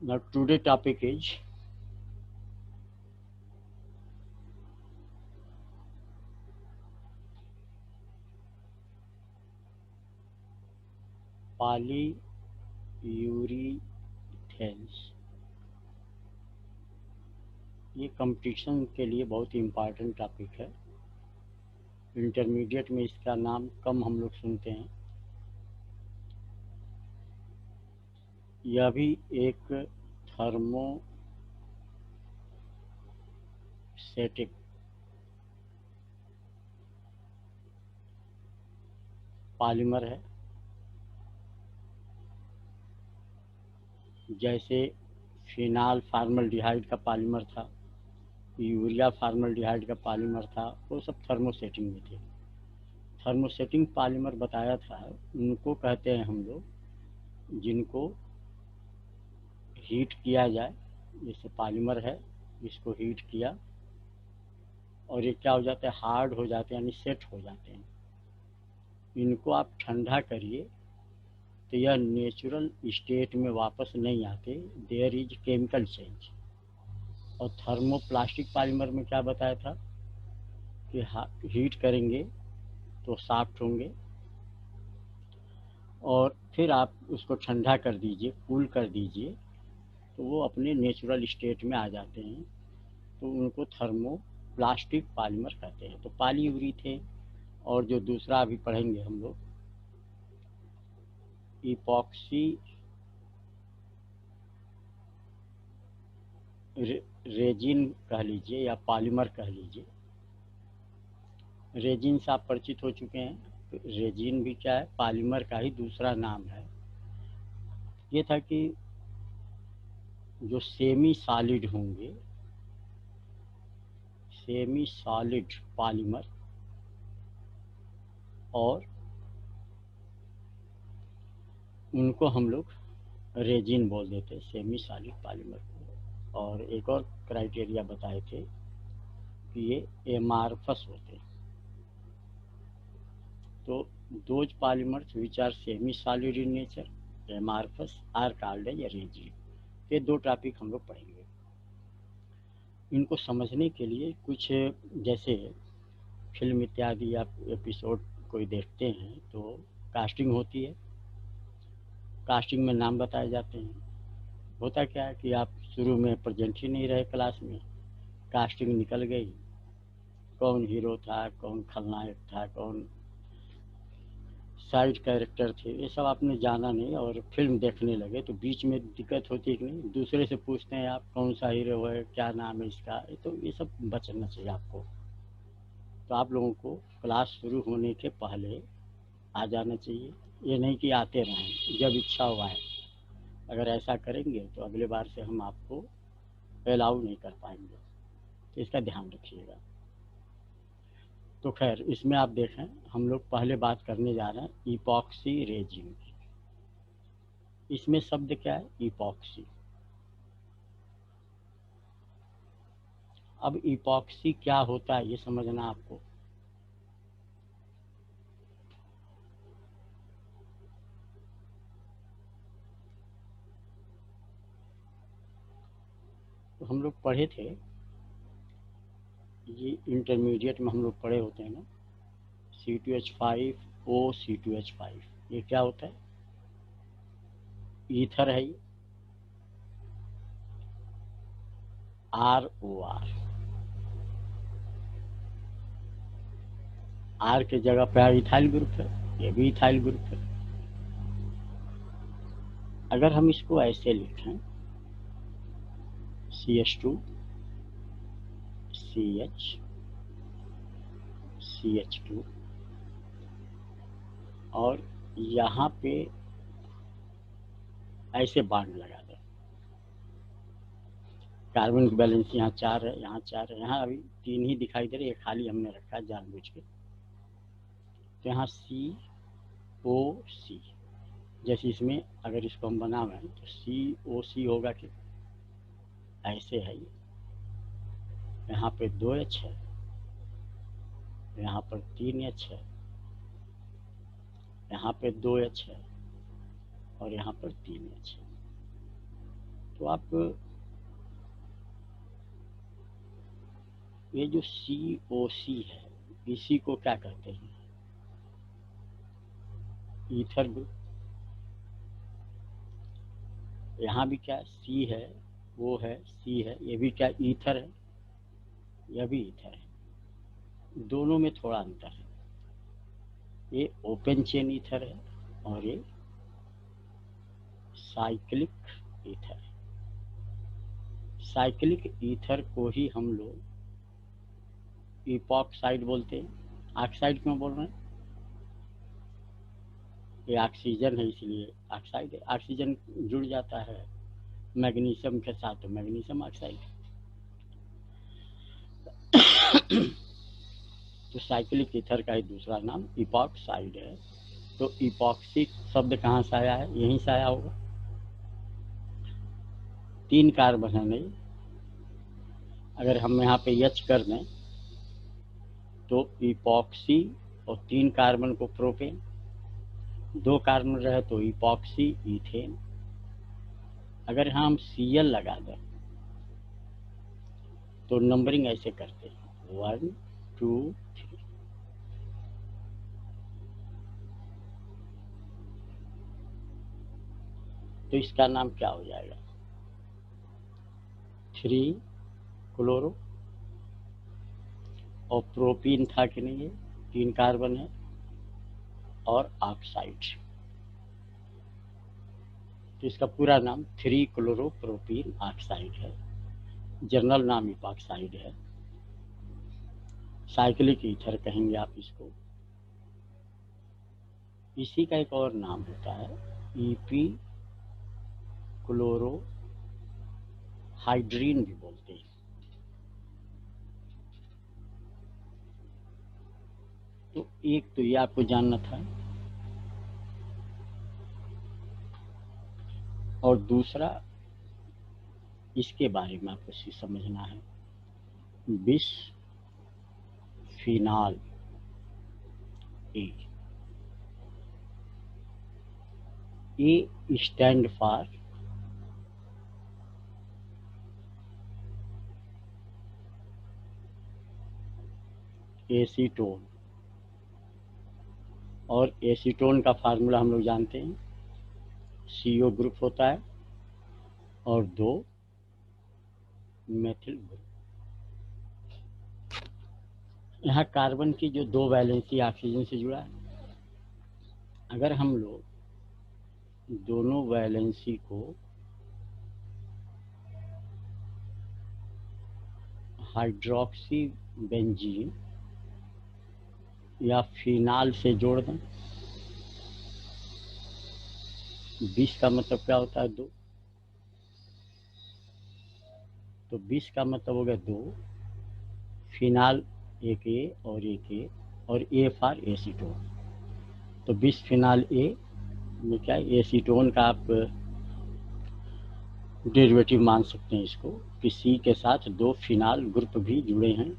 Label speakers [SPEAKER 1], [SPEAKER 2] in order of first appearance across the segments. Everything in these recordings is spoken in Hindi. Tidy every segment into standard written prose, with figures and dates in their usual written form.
[SPEAKER 1] Now today topic is polyurethanes। ये कंपटीशन के लिए बहुत ही इम्पोर्टेंट टॉपिक है। इंटरमीडिएट में इसका नाम कम हम लोग सुनते हैं। यह भी एक थर्मोसेटिक पॉलीमर है। जैसे फिनाल फार्मल्डिहाइड का पॉलीमर था, यूरिया फार्मल्डिहाइड का पॉलीमर था, वो सब थर्मोसेटिंग में थे। थर्मोसेटिंग पॉलीमर बताया था, उनको कहते हैं हम लोग जिनको हीट किया जाए। जैसे पॉलीमर है, इसको हीट किया और ये क्या हो जाता है, हार्ड हो जाते हैं, यानी सेट हो जाते हैं। इनको आप ठंडा करिए तो यह नेचुरल स्टेट में वापस नहीं आते, देयर इज केमिकल चेंज। और थर्मोप्लास्टिक पॉलीमर में क्या बताया था कि हीट करेंगे तो सॉफ्ट होंगे और फिर आप उसको ठंडा कर दीजिए, कूल कर दीजिए, तो वो अपने नेचुरल स्टेट में आ जाते हैं। तो उनको थर्मोप्लास्टिक पॉलीमर कहते हैं। तो पॉलीयूरीथेन और जो दूसरा अभी पढ़ेंगे हम लोग, इपॉक्सी रेजिन कह लीजिए या पॉलीमर कह लीजिए। रेजिन से आप परिचित हो चुके हैं। तो रेजिन भी क्या है, पॉलीमर का ही दूसरा नाम है। ये था कि जो सेमी सॉलिड होंगे, सेमी सॉलिड पॉलीमर, और उनको हम लोग रेजिन बोल देते, सेमी सॉलिड पॉलीमर को। और एक और क्राइटेरिया बताए थे कि ये एमार्फस होते। तो those polymers which are semi solid in nature, amorphous, are called as resin. ये दो टॉपिक हम लोग पढ़ेंगे। इनको समझने के लिए कुछ, जैसे फिल्म इत्यादि आप एपिसोड कोई देखते हैं तो कास्टिंग होती है। कास्टिंग में नाम बताए जाते हैं। होता क्या है कि आप शुरू में प्रेजेंट ही नहीं रहे क्लास में, कास्टिंग निकल गई, कौन हीरो था, कौन खलनायक था, कौन साइड कैरेक्टर थे, ये सब आपने जाना नहीं और फिल्म देखने लगे तो बीच में दिक्कत होती है कि नहीं, दूसरे से पूछते हैं आप कौन सा हीरो है, क्या नाम है इसका। तो ये सब बचना चाहिए आपको। तो आप लोगों को क्लास शुरू होने के पहले आ जाना चाहिए। ये नहीं कि आते रहें जब इच्छा हुआ है। अगर ऐसा करेंगे तो अगले बार से हम आपको अलाउ नहीं कर पाएंगे। तो इसका ध्यान रखिएगा। तो खैर, इसमें आप देखें, हम लोग पहले बात करने जा रहे हैं इपॉक्सी रेजिन की। इसमें शब्द क्या है, इपॉक्सी। अब इपॉक्सी क्या होता है ये समझना आपको। तो हम लोग पढ़े थे, ये इंटरमीडिएट में हम लोग पढ़े होते हैं ना, C2H5O, ये क्या होता है, ईथर है ये, ROR। आर के जगह पे इथाइल ग्रुप है, ये भी इथाइल ग्रुप है। अगर हम इसको ऐसे लिखें, CH2CH CH2, और यहाँ पे ऐसे बांड लगा दें। कार्बन की बैलेंस यहाँ 4 है, यहाँ 4 है, यहाँ अभी 3 ही दिखाई दे रही है, खाली हमने रखा है जानबूझ के। तो यहाँ COC, जैसे इसमें अगर इसको हम बनावें तो COC होगा कि ऐसे है ये। यहाँ पे 2H है, यहाँ पर 3H है, यहाँ पे 2H है और यहाँ पर 3H है। तो आप ये जो COC है, इसी को क्या कहते हैं? Ether group. यहाँ भी क्या C है, वो है C है, ये भी क्या ईथर है, यह भी ईथर है। दोनों में थोड़ा अंतर है, ये ओपन चेन ईथर है और ये साइक्लिक ईथर है। साइक्लिक ईथर को ही हम लोग इपॉक्साइड बोलते हैं। ऑक्साइड क्यों बोल रहे हैं? ये ऑक्सीजन है इसलिए ऑक्साइड है। ऑक्सीजन जुड़ जाता है मैग्नीशियम के साथ तो मैग्नीशियम ऑक्साइड। तो साइक्लिक ईथर का ही दूसरा नाम इपॉक्साइड है। तो इपॉक्सी शब्द कहाँ से आया है? यहीं से आया होगा। 3 कार्बन है नहीं, अगर हम यहाँ पे H कर दें तो इपॉक्सी और 3 कार्बन को प्रोपेन, 2 कार्बन रहे तो इपॉक्सी इथेन। अगर हम Cl लगा दें तो नंबरिंग ऐसे करते हैं 1 2 3। तो इसका नाम क्या हो जाएगा? 3 क्लोरो। और प्रोपीन था कि नहीं, है 3 कार्बन है और ऑक्साइड, तो इसका पूरा नाम 3 क्लोरो प्रोपीन ऑक्साइड है। जनरल नाम इपॉक्साइड है। साइक्लिक ईथर कहेंगे आप इसको। इसी का एक और नाम होता है ईपी क्लोरो हाइड्रीन भी बोलते हैं। तो एक तो ये आपको जानना था, और दूसरा इसके बारे में आपको समझना है, bisphenol A. A stand for acetone, और एसीटोन का फार्मूला हम लोग जानते हैं, CO ग्रुप होता है और 2 मेथिल ग्रुप। यहाँ कार्बन की जो 2 वैलेंसी ऑक्सीजन से जुड़ा है, अगर हम लोग दोनों वैलेंसी को हाइड्रोक्सी बेंजीन या फिनाल से जोड़ दें, 20 का मतलब क्या होता है? 2। तो 20 का मतलब हो गया 2, फिनाल एक ए और एक ए, और ए फॉर एसीटोन। तो बिस्फिनॉल ए में क्या एसीटोन का आप डेरिवेटिव मान सकते हैं इसको, कि C के साथ 2 फिनाल ग्रुप भी जुड़े हैं।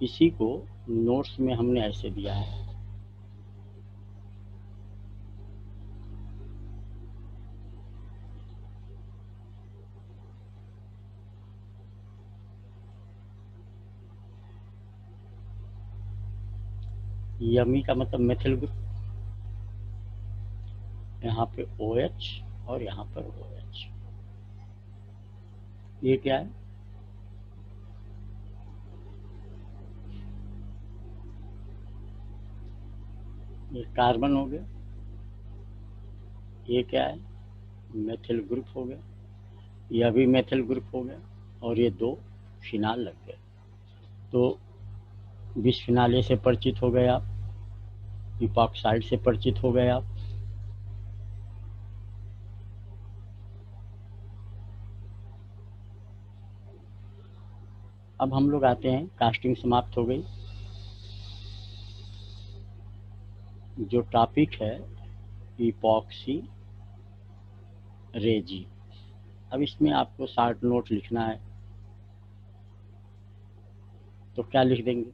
[SPEAKER 1] इसी को नोट्स में हमने ऐसे दिया है, यमी का मतलब मेथिल ग्रुप, यहाँ पे OH और यहाँ पर OH। ये क्या है? ये कार्बन हो गया। ये क्या है? मेथिल ग्रुप हो गया। यह भी मेथिल ग्रुप हो गया, और ये 2 फिनाल लग गए। तो बिस्फिनॉल ए से परिचित हो गए आप, इपॉक्साइड से परिचित हो गए आप। अब हम लोग आते हैं, कास्टिंग समाप्त हो गई। जो टॉपिक है इपॉक्सी रेजी। अब इसमें आपको शॉर्ट नोट लिखना है, तो क्या लिख देंगे?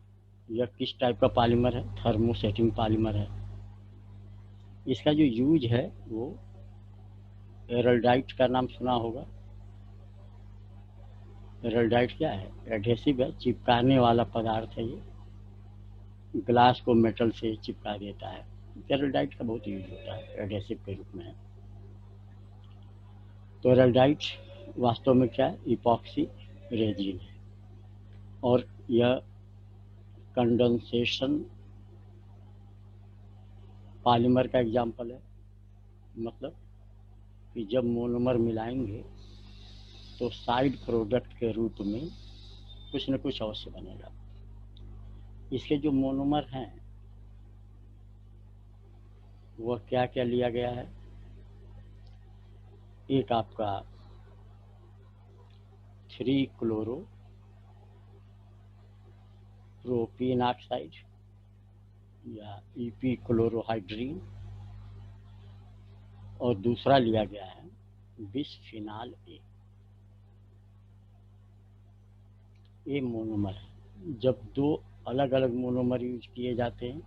[SPEAKER 1] यह किस टाइप का पॉलीमर है? थर्मोसेटिंग पॉलीमर है। इसका जो यूज है वो एरल्डाइट का नाम सुना होगा। एरल्डाइट क्या है? एडहेसिव है, चिपकाने वाला पदार्थ है। ये ग्लास को मेटल से चिपका देता है। एरल्डाइट का बहुत यूज होता है एडहेसिव के रूप में। तो एरल्डाइट वास्तव में क्या है? इपॉक्सी रेजिन है, और यह कंडेंसेशन पॉलीमर का एग्जाम्पल है। मतलब कि जब मोनोमर मिलाएंगे तो साइड प्रोडक्ट के रूप में कुछ न कुछ अवश्य बनेगा। इसके जो मोनोमर हैं वह क्या क्या लिया गया है? एक आपका 3-क्लोरो प्रोपीन ऑक्साइड या ईपी क्लोरोहाइड्रीन, और दूसरा लिया गया है बिस्फिनाल ए। ये मोनोमर है। जब दो अलग अलग मोनोमर यूज किए जाते हैं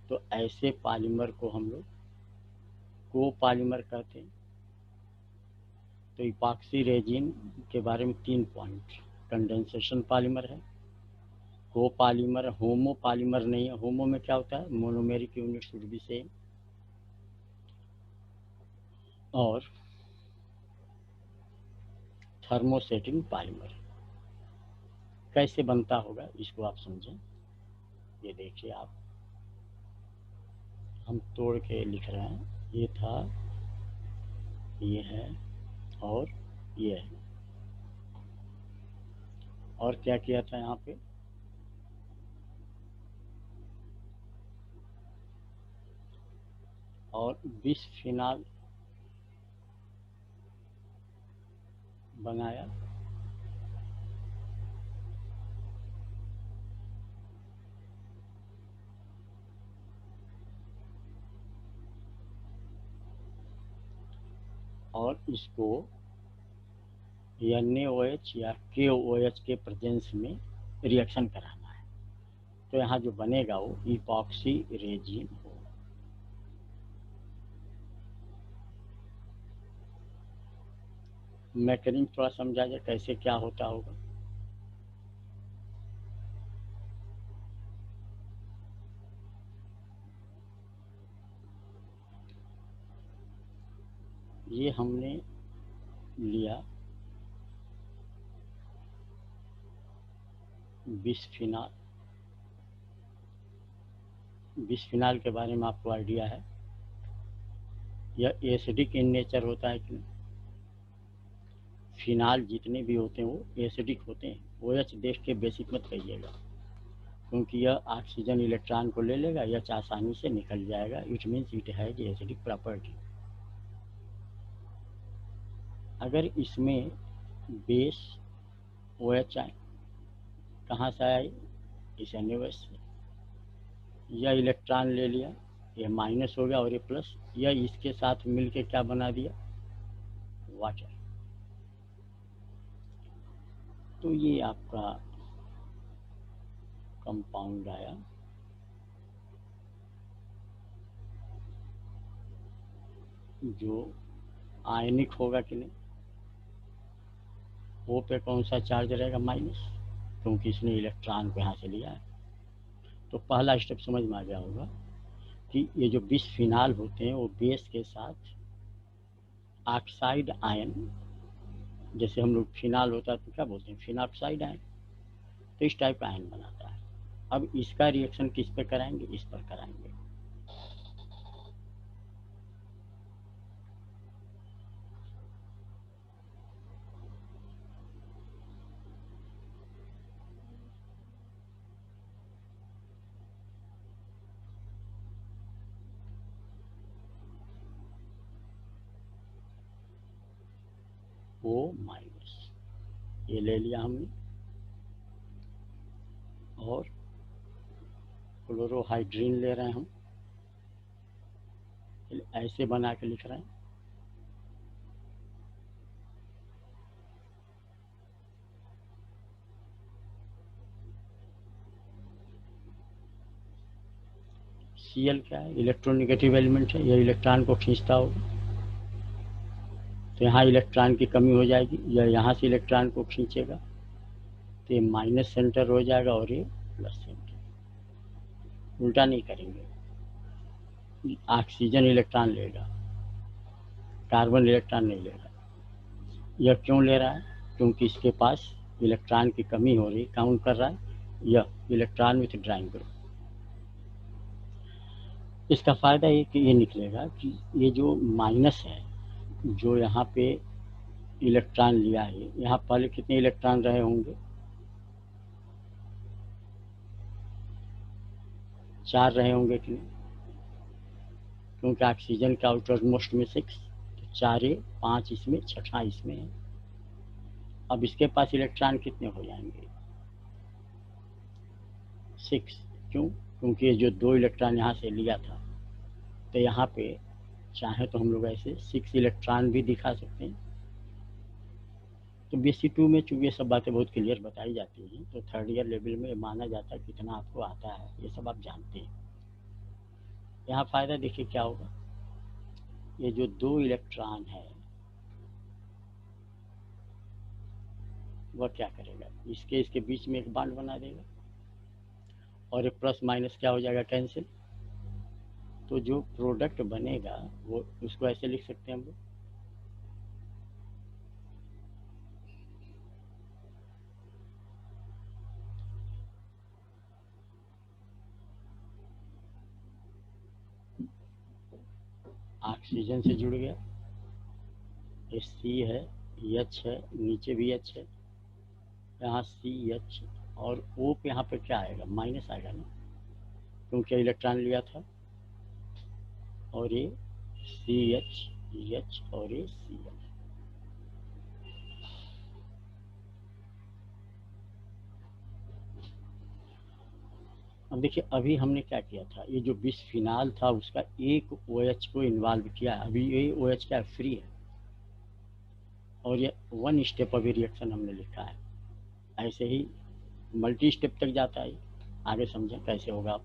[SPEAKER 1] तो ऐसे पॉलीमर को हम लोग को पॉलीमर कहते हैं। तो इपॉक्सी रेजिन के बारे में 3 पॉइंट। कंडेंसेशन पॉलीमर है, को पॉलीमर, होमो पॉलीमर नहीं है। होमो में क्या होता है? Monomeric unit should be same. और थर्मोसेटिंग पॉलीमर कैसे बनता होगा इसको आप समझें। ये देखिए आप, हम तोड़ के लिख रहे हैं। ये था, ये है, और ये है। और क्या किया था यहाँ पे? और बिस्फिनाल बनाया, और इसको NaOH या KOH के प्रेजेंस में रिएक्शन कराना है। तो यहाँ जो बनेगा वो इपॉक्सी रेजिन हो। मैकेनिज्म थोड़ा समझा जाए कैसे क्या होता होगा। ये हमने लिया बिस्फिनाल। बिस्फिनाल के बारे में आपको आइडिया है? यह एसिडिक इन नेचर होता है कि नहीं? फिनाल जितने भी होते हैं वो एसिडिक होते हैं। OH देख के बेसिक मत कहिएगा, क्योंकि यह ऑक्सीजन इलेक्ट्रॉन को ले लेगा, यह आसानी से निकल जाएगा। It means it has acidic property. अगर इसमें बेस OH आए, कहाँ से आया? इस NaOH से। यह इलेक्ट्रॉन ले लिया, ये माइनस हो गया और ये प्लस। यह इसके साथ मिलके क्या बना दिया? वाटर। तो ये आपका कंपाउंड आया। जो आयनिक होगा कि नहीं? O पे कौन सा चार्ज रहेगा? माइनस, क्योंकि इसने इलेक्ट्रॉन को यहाँ से लिया है। तो पहला स्टेप समझ में आ गया होगा कि ये जो बिस्फिनाल होते हैं वो बेस के साथ ऑक्साइड आयन, जैसे हम लोग फिनाल होता है तो क्या बोलते हैं? Phenoxide ion. तो इस टाइप का आयन बनाता है। अब इसका रिएक्शन किस पे कराएंगे? इस पर कराएंगे। O-, ये ले लिया हमने, और क्लोरोहाइड्रीन ले रहे हैं हम। ऐसे बना के लिख रहे हैं। Cl क्या है? इलेक्ट्रोनेगेटिव एलिमेंट है, यह इलेक्ट्रॉन को खींचता होगा। तो यहाँ इलेक्ट्रॉन की कमी हो जाएगी, या यहाँ से इलेक्ट्रॉन को खींचेगा तो ये माइनस सेंटर हो जाएगा और ये प्लस सेंटर। उल्टा नहीं करेंगे, ऑक्सीजन इलेक्ट्रॉन लेगा, कार्बन इलेक्ट्रॉन नहीं लेगा। यह क्यों ले रहा है? क्योंकि इसके पास इलेक्ट्रॉन की कमी हो रही, काउंट कर रहा है यह इलेक्ट्रॉन विथ ड्राइंग ग्रुप। इसका फ़ायदा ये कि ये निकलेगा कि ये जो माइनस है, जो यहाँ पे इलेक्ट्रॉन लिया है, यहाँ पहले कितने इलेक्ट्रॉन रहे होंगे? 4 रहे होंगे कि नहीं? क्योंकि ऑक्सीजन के आउटर मोस्ट में 6, तो 4 5 इसमें, 6 इसमें है। अब इसके पास इलेक्ट्रॉन कितने हो जाएंगे? 6। क्यों? क्योंकि ये जो 2 इलेक्ट्रॉन यहाँ से लिया था, तो यहाँ पे चाहे तो हम लोग ऐसे 6 इलेक्ट्रॉन भी दिखा सकते हैं। तो BSc2 में चूँकि ये सब बातें बहुत क्लियर बताई जाती हैं, तो 3rd ईयर लेवल में माना जाता है कितना आपको आता है, ये सब आप जानते हैं। यहाँ फ़ायदा देखिए क्या होगा, ये जो 2 इलेक्ट्रॉन है वह क्या करेगा, इसके बीच में एक बॉन्ड बना देगा, और ये प्लस माइनस क्या हो जाएगा, कैंसिल। तो जो प्रोडक्ट बनेगा वो उसको ऐसे लिख सकते हैं हम लोग, ऑक्सीजन से जुड़ गया, ये C है, H है, नीचे भी H है, यहाँ CH, और O पे यहाँ पे क्या आएगा, माइनस आएगा ना, क्योंकि इलेक्ट्रॉन लिया था, और ये CH, H और ये Cl। अब देखिए अभी हमने क्या किया था, ये जो बिस्फिनाल था उसका एक OH को इन्वॉल्व किया, अभी ये OH क्या फ्री है, और ये 1 स्टेप अभी रिएक्शन हमने लिखा है। ऐसे ही मल्टी स्टेप तक जाता है, आगे समझें कैसे होगा।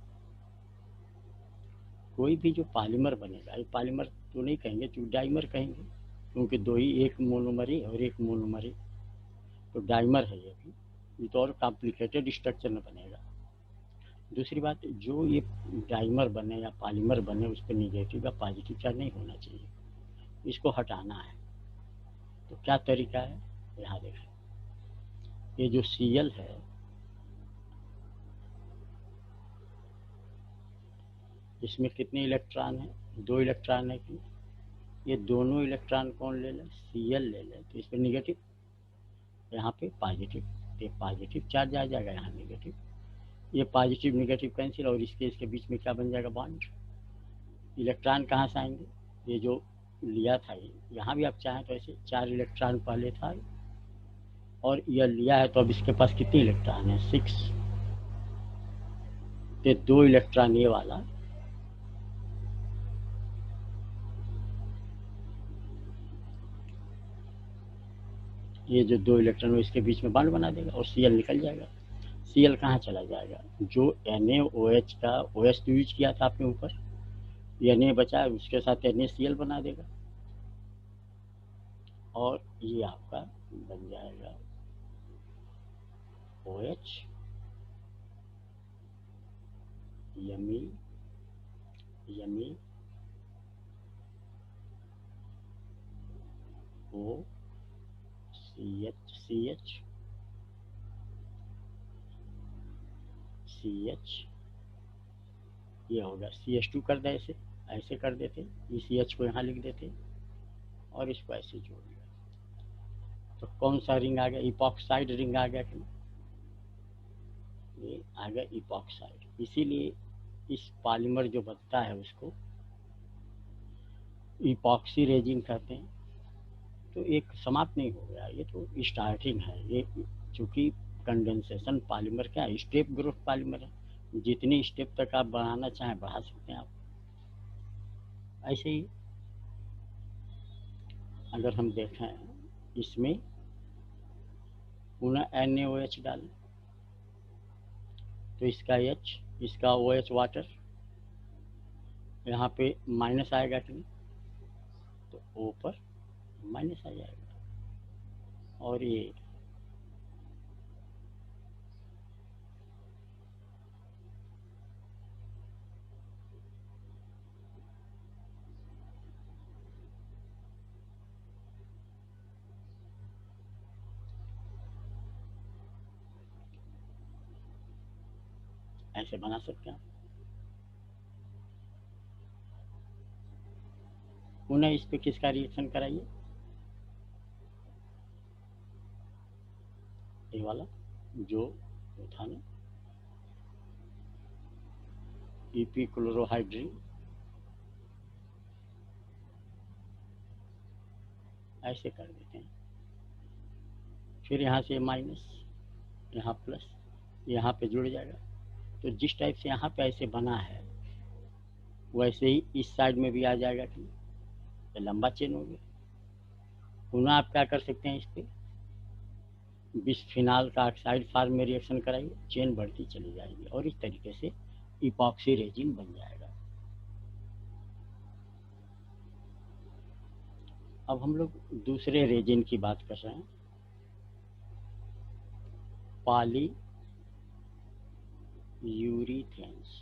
[SPEAKER 1] कोई भी जो पॉलीमर बनेगा, ये पॉलीमर तो नहीं कहेंगे, तो डाइमर कहेंगे, क्योंकि 2 ही, एक मोनोमर है और एक मोनोमर है, तो डाइमर है ये भी। ये तो और कॉम्प्लिकेटेड स्ट्रक्चर में बनेगा। दूसरी बात, जो ये डाइमर बने या पॉलीमर बने उस पर निगेटिव या पॉजिटिव चार्ज नहीं होना चाहिए, इसको हटाना है। तो क्या तरीका है, यहाँ देखें, ये जो Cl है, इसमें कितने इलेक्ट्रॉन है, 2 इलेक्ट्रॉन है कि ये दोनों इलेक्ट्रॉन कौन ले लें, Cl ले लें, तो इस पर निगेटिव, यहाँ पे पॉजिटिव, तो पॉजिटिव चार्ज आ जाएगा, यहाँ निगेटिव, ये पॉजिटिव निगेटिव कैंसिल, और इसके बीच में क्या बन जाएगा, बॉन्ड। इलेक्ट्रॉन कहाँ से आएंगे, ये जो लिया था ये, यहाँ भी आप चाहें तो ऐसे 4 इलेक्ट्रॉन पहले था, और यह लिया है तो अब इसके पास कितने इलेक्ट्रॉन है, 6, तो 2 इलेक्ट्रॉन ये वाला, ये जो 2 इलेक्ट्रॉन इसके बीच में बॉन्ड बना देगा और Cl निकल जाएगा। Cl कहाँ चला जाएगा, जो NaOH का OH तो यूज किया था आपने ऊपर, Na बचा है, उसके साथ NaCl बना देगा, और ये आपका बन जाएगा OH, yummy yummy O CH ये होगा CH2 कर दे, ऐसे ऐसे कर देते, इस CH को यहाँ लिख देते और इसको ऐसे जोड़ दिया, तो कौन सा रिंग आ गया, इपॉक्साइड रिंग आ गया कि ये आ गया इपॉक्साइड। इसीलिए इस पॉलीमर जो बनता है उसको इपॉक्सी रेजिन कहते हैं। तो एक समाप्त नहीं हो गया, ये तो स्टार्टिंग है। ये चूँकि कंडेंसेशन पॉलीमर क्या है, स्टेप ग्रोथ पॉलीमर है, जितनी स्टेप तक आप बढ़ाना चाहें बढ़ा सकते हैं आप। ऐसे ही अगर हम देखें इसमें पुनः NaOH डालें तो इसका H, इसका OH वाटर, यहाँ पे माइनस आएगा कि नहीं, तो O पर माइनस आ जाएगा। और ये ऐसे बना सकते हैं। पुनः इस पे किसका रिएक्शन कराइए, ये वाला जो था ना, ईपी क्लोरोहाइड्रिन, ऐसे कर देते हैं। फिर यहाँ से माइनस, यहाँ प्लस, यहाँ पे जुड़ जाएगा। तो जिस टाइप से यहाँ पे ऐसे बना है वैसे ही इस साइड में भी आ जाएगा कि तो लंबा चेन हो गया। पुनः आप क्या कर सकते हैं, इस पे बिस्फिनाल का ऑक्साइड फार्म में रिएक्शन कराइए, चेन बढ़ती चली जाएगी और इस तरीके से इपॉक्सी रेजिन बन जाएगा। अब हम लोग दूसरे रेजिन की बात कर रहे हैं, पॉली यूरीथेन्स।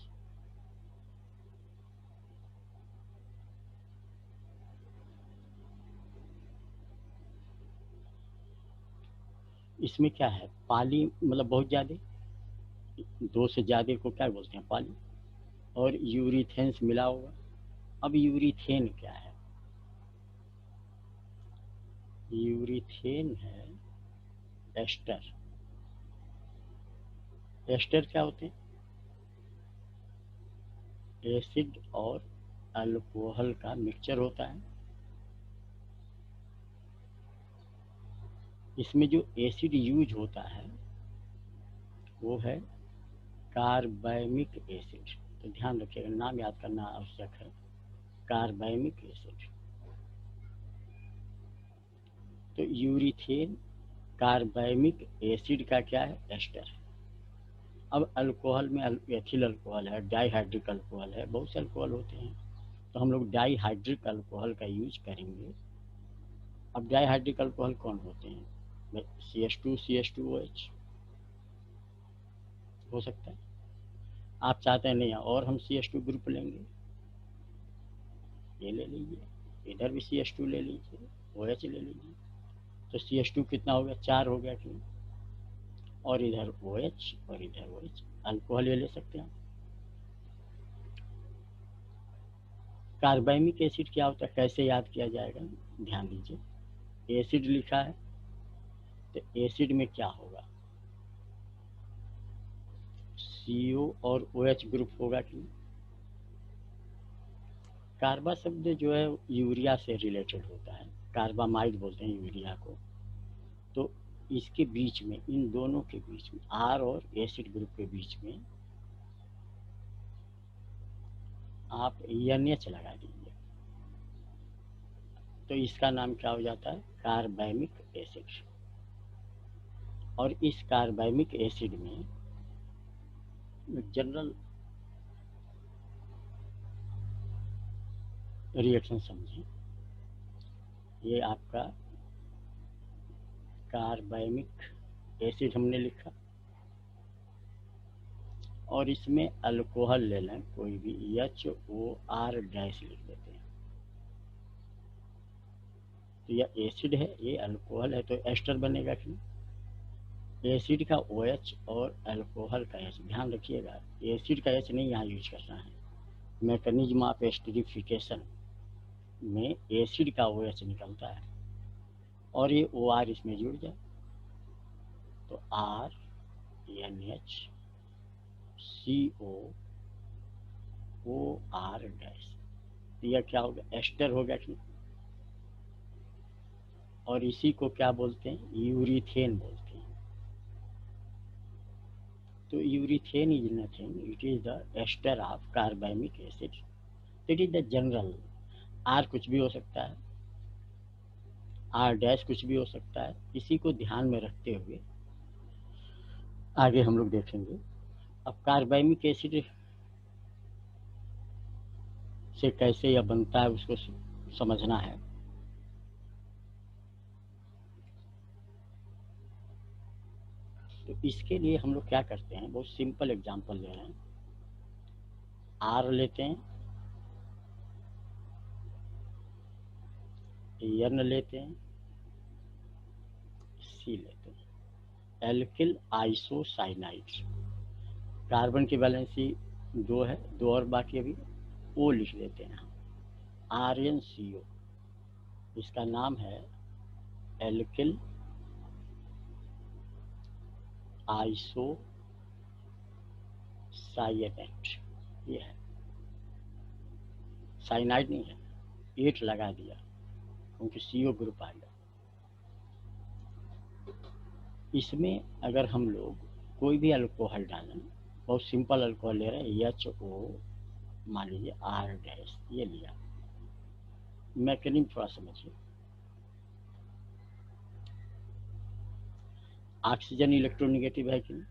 [SPEAKER 1] इसमें क्या है, पॉली मतलब बहुत ज़्यादा, दो से ज़्यादा को क्या बोलते हैं, पॉली, और यूरीथेन्स मिला होगा। अब यूरीथेन क्या है, यूरीथेन है एस्टर। एस्टर क्या होते हैं, एसिड और अल्कोहल का मिक्सचर होता है। इसमें जो एसिड यूज होता है वो है कार्बैमिक एसिड। तो ध्यान रखिएगा, नाम याद करना आवश्यक है, कार्बैमिक एसिड। तो यूरीथेन कार्बैमिक एसिड का क्या है, एस्टर है। अब अल्कोहल में एथिल अल्कोहल है, डाईहाइड्रिक अल्कोहल है, बहुत से अल्कोहल होते हैं, तो हम लोग डाईहाइड्रिक अल्कोहल का यूज करेंगे। अब डाईहाइड्रिक अल्कोहल कौन होते हैं, CH2 CH2OH हो सकता है। आप चाहते हैं नहीं और हम CH2 ग्रुप लेंगे, ये ले लीजिए, इधर भी CH2 ले लीजिए, OH ले लीजिए, तो CH2 कितना हो गया, 4 हो गया कि, और इधर OH और इधर OH, अल्कोहल ये ले सकते हैं। कार्बैमिक एसिड क्या होता है, कैसे याद किया जाएगा, ध्यान दीजिए। एसिड लिखा है तो एसिड में क्या होगा, CO और OH ग्रुप होगा कि। कार्बा शब्द जो है यूरिया से रिलेटेड होता है, कार्बामाइड बोलते हैं यूरिया को। तो इसके बीच में, इन दोनों के बीच में, R और एसिड ग्रुप के बीच में आप NH लगा दीजिए, तो इसका नाम क्या हो जाता है, कार्बैमिक एसिड। और इस कार्बैमिक एसिड में जनरल रिएक्शन समझिए, ये आपका कार्बैमिक एसिड हमने लिखा, और इसमें अल्कोहल ले लें कोई भी, HOR डैश लिख देते हैं। तो यह एसिड है, ये अल्कोहल है, तो एस्टर बनेगा कि। एसिड का OH और अल्कोहल का H, ध्यान रखिएगा एसिड का H नहीं यहाँ यूज करना है। मैकेनिज्म ऑफ एस्टरिफिकेशन में एसिड का OH निकलता है और ये OR इसमें जुड़ जाए, तो RNH COOR डैश, यह क्या हो गया, एस्टर हो गया कि। और इसी को क्या बोलते हैं, यूरीथेन बोलते हैं। तो urethane is nothing, it is the ester of carbamic acid, it is the general. R कुछ भी हो सकता है, R डैश कुछ भी हो सकता है, इसी को ध्यान में रखते हुए आगे हम लोग देखेंगे। अब कार्बैमिक एसिड से कैसे यह बनता है उसको समझना है। तो इसके लिए हम लोग क्या करते हैं, बहुत सिंपल एग्जांपल ले रहे हैं। आर लेते हैं, एन लेते हैं, सी लेते हैं। एल्किल आइसोसाइनाइड, कार्बन की वैलेंसी 2 है, 2 और बाकी अभी ओ लिख लेते हैं। RnCO, इसका नाम है एल्किल आइसोसाइनेट। ये है, साइनाइड नहीं है, 8 लगा दिया क्योंकि CO ग्रुप आ गया। इसमें अगर हम लोग कोई भी अल्कोहल डालें, बहुत सिंपल अल्कोहल ले रहे हैं, HO मान लीजिए R-, ये लिया, मैकेनिज्म थोड़ा समझिए। ऑक्सीजन इलेक्ट्रोनेगेटिव है कि नहीं,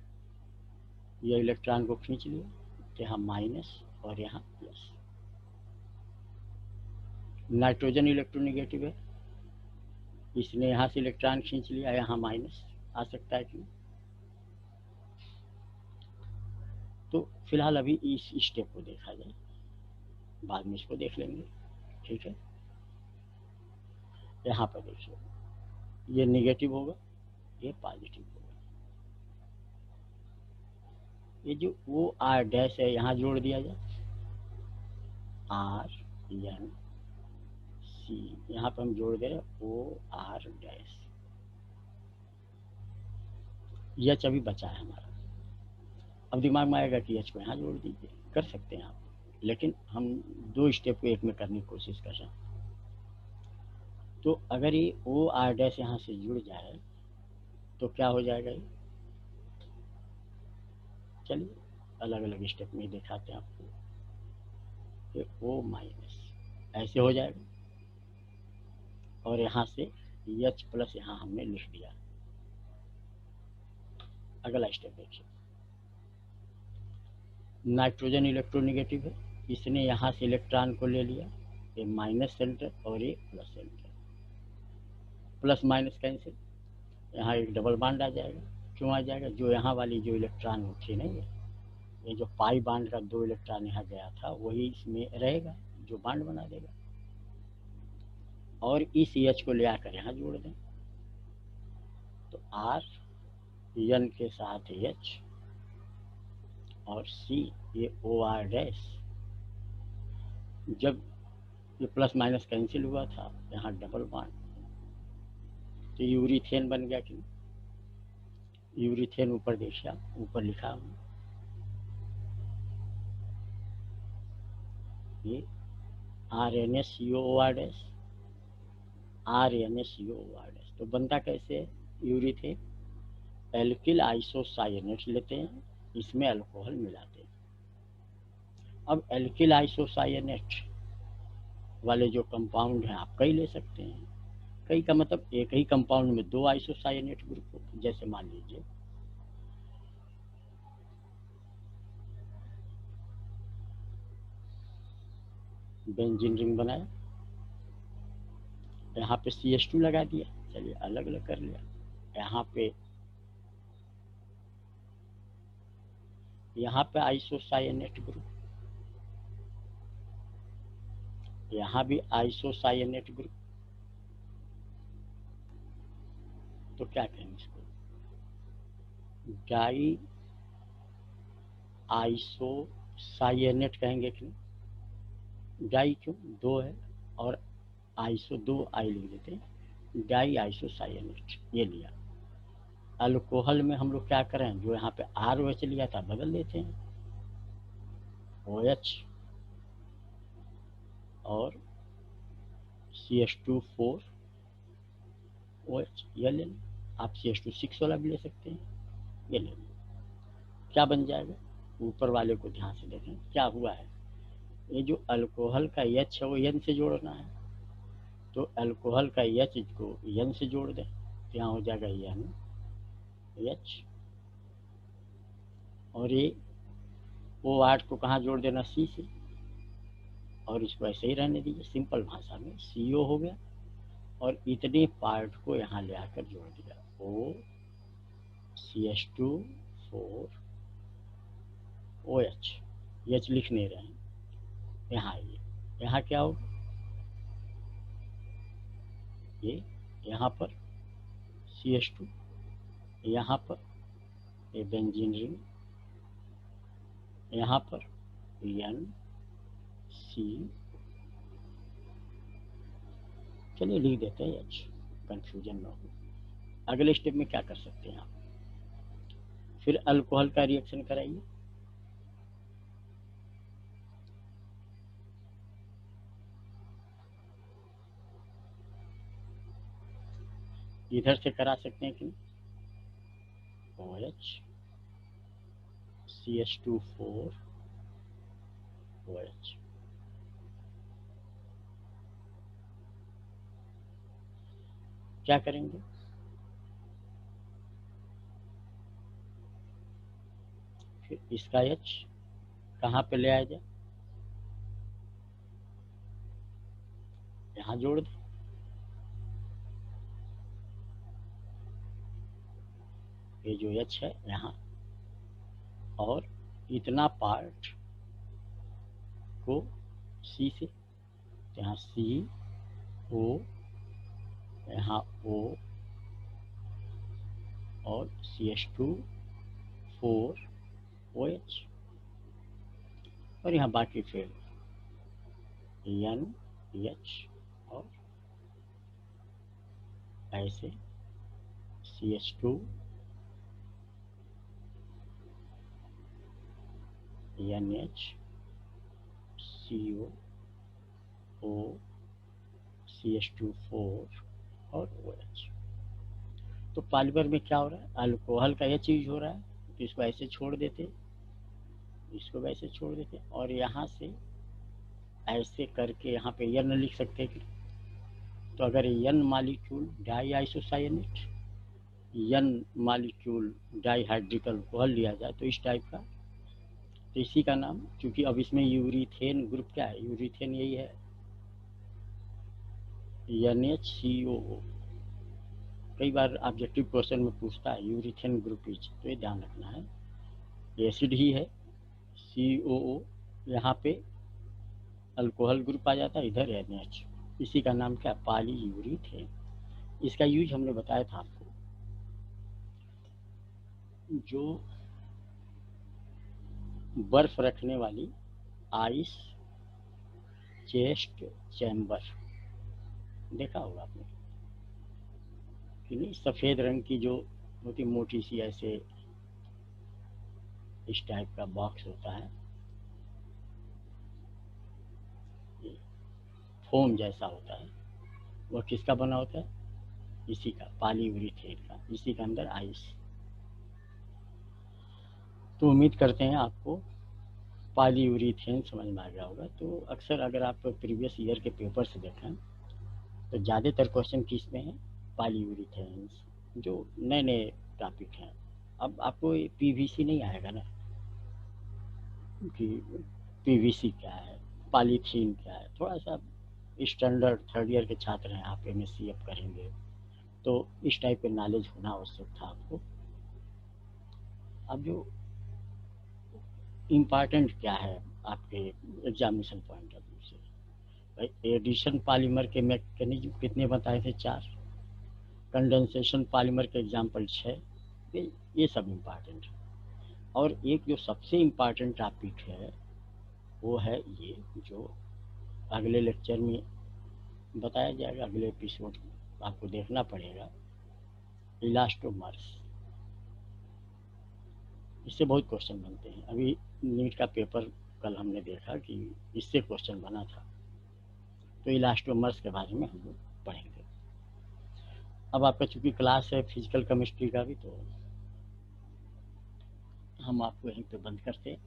[SPEAKER 1] ये इलेक्ट्रॉन को खींच लिया तो यहाँ माइनस और यहाँ प्लस। नाइट्रोजन इलेक्ट्रोनेगेटिव है, इसने यहाँ से इलेक्ट्रॉन खींच लिया, यहाँ माइनस आ सकता है कि नहीं। तो फिलहाल अभी इस स्टेप को देखा जाए, बाद में इसको देख लेंगे, ठीक है। यहाँ पर देखिए, ये नेगेटिव होगा, ये पॉजिटिव होगा। ये जो OR- है यहाँ जोड़ दिया जाए, RnC, यहाँ पर हम जोड़ दे रहे OR-। H अभी बचा है हमारा। अब दिमाग में आएगा कि H को यहाँ जोड़ दीजिए, कर सकते हैं आप, लेकिन हम 2 स्टेप को एक में करने की कोशिश कर रहे हैं। तो अगर ये OR- यहाँ से जुड़ जाए तो क्या हो जाएगा ये, चलिए अलग अलग स्टेप में दिखाते हैं आपको। ये O- ऐसे हो जाएगा, और यहाँ से H+ यहाँ हमने लिख दिया। अगला स्टेप देखिए, नाइट्रोजन इलेक्ट्रोनेगेटिव है, इसने यहाँ से इलेक्ट्रॉन को ले लिया, ये माइनस सेंटर और ये plus centre, plus minus cancel, यहाँ एक डबल बॉन्ड आ जाएगा। क्यों आ जाएगा, जो यहाँ वाली जो इलेक्ट्रॉन होती है ना, ये जो पाई बॉन्ड का 2 इलेक्ट्रॉन यहाँ गया था, वही इसमें रहेगा जो बॉन्ड बना देगा, और इस H को ले आकर यहाँ जोड़ दें। तो R के साथ H और C, ये OR-। जब ये प्लस माइनस कैंसिल हुआ था, यहाँ डबल बॉन्ड, तो यूरिथेन बन गया। कि यूरिथेन ऊपर देखिए, ऊपर लिखा हूँ, ये RnCO-OR-, RnCO-OR-। तो बनता कैसे है यूरिथेन, एल्किल आइसोसाइनेट लेते हैं, इसमें अल्कोहल मिलाते हैं। अब एल्किल आइसोसाइनेट वाले जो कंपाउंड हैं आप कई ले सकते हैं, कई का मतलब एक ही कंपाउंड में 2 आइसोसाइनेट ग्रुप हो। जैसे मान लीजिए बेंजीन रिंग बनाया, यहाँ पे CH2 लगा दिया, चलिए अलग अलग कर लिया। यहाँ पे आइसोसाइनेट ग्रुप, यहाँ भी आइसोसाइनेट ग्रुप, तो क्या कहेंगे इसको, डाई आइसोसाइनेट कहेंगे कि नहीं। डाई क्यों, 2 है, और आइसो 2 आई लिख देते हैं, डाई आइसोसाइनेट ये लिया। अल्कोहल में हम लोग क्या करें, जो यहाँ पे ROH लिया था बदल देते हैं, OH और CH2 4OH, यह ले लें। आप CH2 6 वाला भी ले सकते हैं, ये ले लें। क्या बन जाएगा, ऊपर वाले को ध्यान से देखें क्या हुआ है, ये जो अल्कोहल का H है वो N से जोड़ना है, तो अल्कोहल का H को N से जोड़ दें, तो यहाँ हो जाएगा NH, और ये O8 को कहाँ जोड़ देना, C से, और इसको ऐसे ही रहने दीजिए। सिंपल भाषा में CO हो गया, और इतने पार्ट को यहाँ ले आकर जोड़ दिया, CH2 4OH, H लिख नहीं रहे हैं, यहाँ आइए, यहाँ क्या होगा, ये यहाँ पर CH2, यहाँ पर ये बेंजीन रिंग, यहाँ पर NC, चलिए लिख देते हैं H, कंफ्यूजन ना हो। अगले स्टेप में क्या कर सकते हैं आप, फिर अल्कोहल का रिएक्शन कराइए, इधर से करा सकते हैं कि OH CH2 4OH, क्या करेंगे, फिर इसका H कहाँ पे ले आया जाए, यहाँ जोड़ दें, ये जो H है यहाँ, और इतना पार्ट को C से, यहाँ CO, यहाँ O और CH2 4OH, और यहाँ बाकी फिर NH और ऐसे CH2 NH CO O CH2 4 और OH। तो पॉलीमर में क्या हो रहा है, अल्कोहल का यह चीज हो रहा है, तो इसको ऐसे छोड़ देते, इसको वैसे छोड़ देते, और यहाँ से ऐसे करके यहाँ पे N लिख सकते हैं। तो अगर N मॉलिक्यूल डाई आइसोसाइनेट, N मॉलिक्यूल डाइहाइड्रिक अल्कोहल लिया जाए तो इस टाइप का, तो इसी का नाम, क्योंकि अब इसमें यूरिथेन ग्रुप क्या है, यूरिथेन यही है, NHCOO। कई बार ऑब्जेक्टिव क्वेश्चन में पूछता है यूरिथेन ग्रुप इज, तो ये ध्यान रखना है, एसिड ही है COO, यहाँ पे अल्कोहल ग्रुप आ जाता है, इधर NH, इसी का नाम क्या, पॉलीयूरिथेन। इसका यूज हमने बताया था आपको, जो बर्फ रखने वाली आइस चेस्ट चैम्बर देखा होगा आपने कि नहीं, सफेद रंग की जो होती मोटी सी ऐसे इस टाइप का बॉक्स होता है, फोम जैसा होता है, वह किसका बना होता है, इसी का, पॉलीयूरिथेन का, इसी के अंदर आइस। तो उम्मीद करते हैं आपको पॉलीयूरिथेन समझ में आ गया होगा। तो अक्सर अगर आप प्रीवियस ईयर के पेपर से देखें तो ज़्यादातर क्वेश्चन किस में है, पॉलीयूरिथेन, जो नए नए टॉपिक हैं। अब आपको PVC नहीं आएगा ना कि PVC क्या है, पॉलीथीन क्या है, थोड़ा सा स्टैंडर्ड थर्ड ईयर के छात्र हैं आप, MSc अब करेंगे, तो इस टाइप के नॉलेज होना आवश्यक था आपको। अब जो इम्पॉर्टेंट क्या है आपके एग्जामिनेशन पॉइंट ऑफ व्यू से, भाई एडिशन पॉलीमर के मैकेनिज्म कितने बताए थे, 4, कंडेंसेशन पॉलीमर के एग्जाम्पल 6, ये सब इम्पॉर्टेंट है। और एक जो सबसे इम्पॉर्टेंट टॉपिक है वो है ये, जो अगले लेक्चर में बताया जाएगा, अगले एपिसोड में आपको देखना पड़ेगा, इलास्टोमर्स। इससे बहुत क्वेश्चन बनते हैं। अभी नीट का पेपर कल हमने देखा कि इससे क्वेश्चन बना था, तो इलास्टोमर्स के बारे में हम लोग पढ़ेंगे। अब आपका चूंकि क्लास है फिजिकल केमिस्ट्री का भी, तो हम आपको यहीं पे बंद करते हैं।